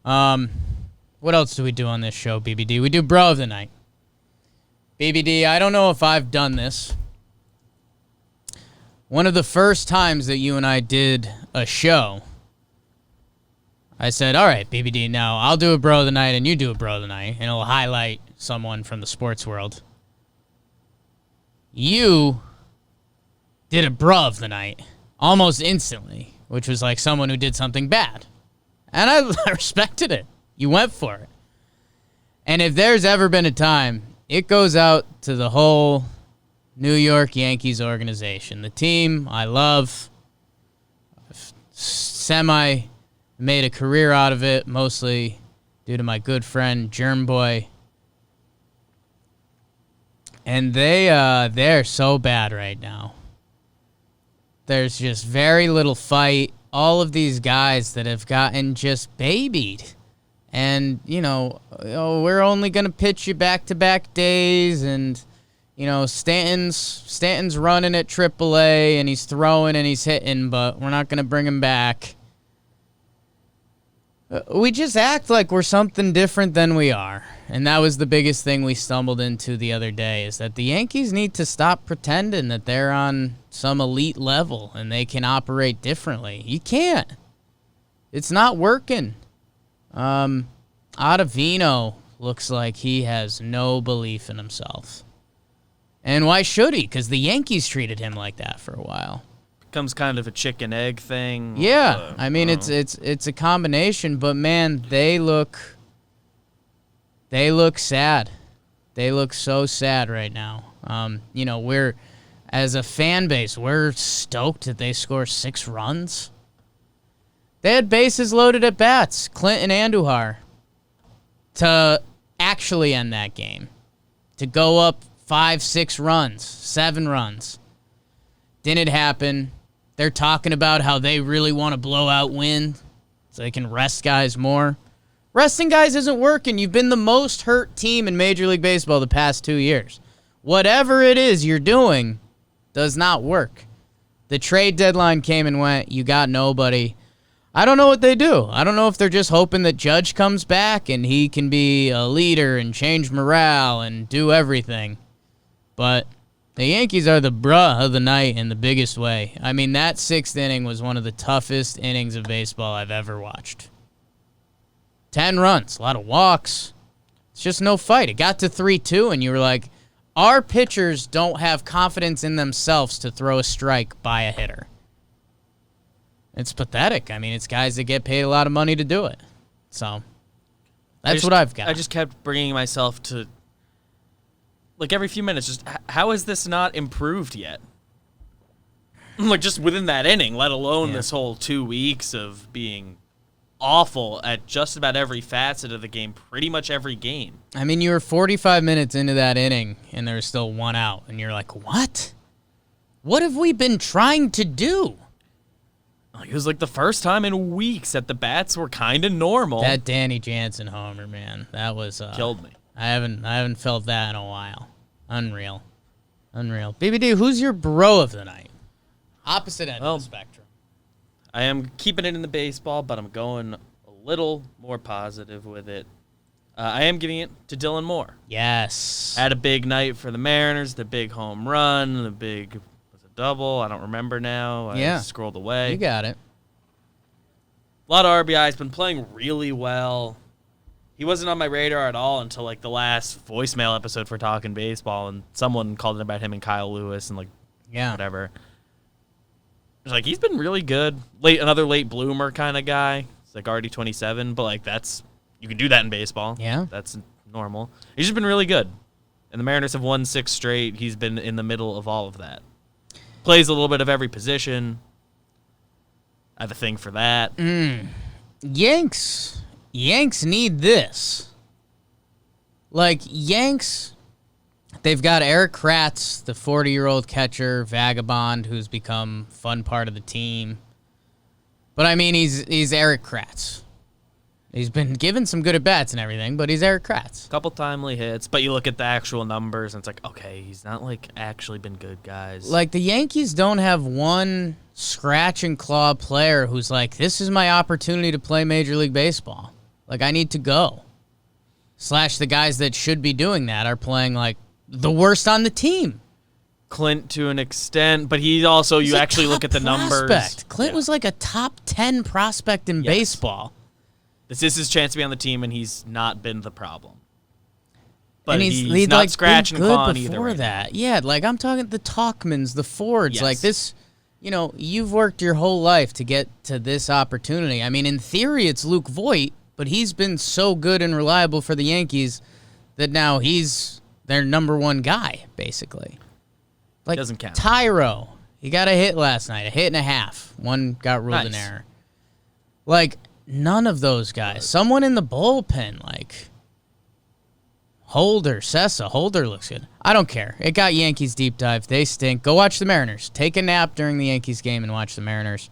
What else do we do on this show, BBD? We do Bro of the Night. BBD, I don't know if I've done this. One of the first times that you and I did a show, I said, all right, BBD, now I'll do a Bro of the Night and you do a Bro of the Night, and it'll highlight someone from the sports world. You did a Bro of the Night almost instantly, which was like someone who did something bad. And I respected it. You went for it. And if there's ever been a time, it goes out to the whole New York Yankees organization. The team I love. I've made a career out of it, mostly due to my good friend Germ Boy. And they're so bad right now. There's just very little fight. All of these guys that have gotten just babied. And, we're only going to pitch you back-to-back days. And, Stanton's running at AAA, and he's throwing and he's hitting, but we're not going to bring him back. We just act like we're something different than we are. And that was the biggest thing we stumbled into the other day, is that the Yankees need to stop pretending that they're on some elite level and they can operate differently. You can't. It's not working. Ottavino looks like he has no belief in himself. And why should he? Because the Yankees treated him like that for a while. Becomes kind of a chicken egg thing. Yeah, it's a combination, but man, they look sad. They look so sad right now. We're, as a fan base, we're stoked that they score 6 runs. They had bases loaded at bats, Clint and Andujar, to actually end that game, to go up 5, 6 runs, 7 runs. Didn't happen. They're talking about how they really want to blow out win so they can rest guys more. Resting guys isn't working. You've been the most hurt team in Major League Baseball the past 2 years. Whatever it is you're doing does not work. The trade deadline came and went. You got nobody. I don't know what they do. I don't know if they're just hoping that Judge comes back and he can be a leader and change morale and do everything. But the Yankees are the bruh of the night in the biggest way. I mean, that 6th inning was one of the toughest innings of baseball I've ever watched. 10 runs, a lot of walks. It's just no fight. It got to 3-2, and you were like, our pitchers don't have confidence in themselves to throw a strike by a hitter. It's pathetic. I mean, it's guys that get paid a lot of money to do it. So, that's what I've got. I just kept bringing myself to, like, every few minutes, just how is this not improved yet? Like, just within that inning, let alone this whole 2 weeks of being awful at just about every facet of the game, pretty much every game. I mean, you were 45 minutes into that inning, and there was still 1 out, and you're like, what? What have we been trying to do? It was like the first time in weeks that the bats were kind of normal. That Danny Jansen homer, man, that was killed me. I haven't felt that in a while. Unreal. BBD, who's your bro of the night? Opposite end of the spectrum. I am keeping it in the baseball, but I'm going a little more positive with it. I am giving it to Dylan Moore. Yes. Had a big night for the Mariners, the big home run, the big, was it double? I don't remember now. I scrolled away. You got it. A lot of RBIs, been playing really well. He wasn't on my radar at all until, like, the last voicemail episode for Talking Baseball, and someone called it about him and Kyle Lewis and, like, whatever. It's like, he's been really good. Another late bloomer kind of guy. It's like already 27, but, like, you can do that in baseball. Yeah. That's normal. He's just been really good. And the Mariners have won 6 straight. He's been in the middle of all of that. Plays a little bit of every position. I have a thing for that. Yanks need this. Like, Yanks, they've got Eric Kratz, the 40-year-old catcher, vagabond, who's become a fun part of the team. But, I mean, he's Eric Kratz. He's been given some good at-bats and everything, but he's Eric Kratz. Couple timely hits, but you look at the actual numbers, and it's like, okay, he's not, like, actually been good, guys. Like, the Yankees don't have one scratch-and-claw player who's like, this is my opportunity to play Major League Baseball. Like, I need to go. / the guys that should be doing that are playing like the worst on the team. Clint to an extent, but he also, you actually look at the numbers. Clint was like a top 10 prospect in baseball. This is his chance to be on the team, and he's not been the problem. But and he's not like scratching been clawing good either. before Right that. now. Yeah, like I'm talking the Talkmans, the Fords, Yes. like this. You know, you've worked your whole life to get to this opportunity. I mean, in theory, it's Luke Voit, but he's been so good and reliable for the Yankees that now he's their number one guy, basically. Like Doesn't count. Tyro, he got a hit last night, a hit and a half. One got ruled an error. Like, none of those guys. Someone in the bullpen, like Holder, Sessa. Holder looks good. I don't care. It got Yankees deep dive. They stink. Go watch the Mariners. Take a nap during the Yankees game and watch the Mariners.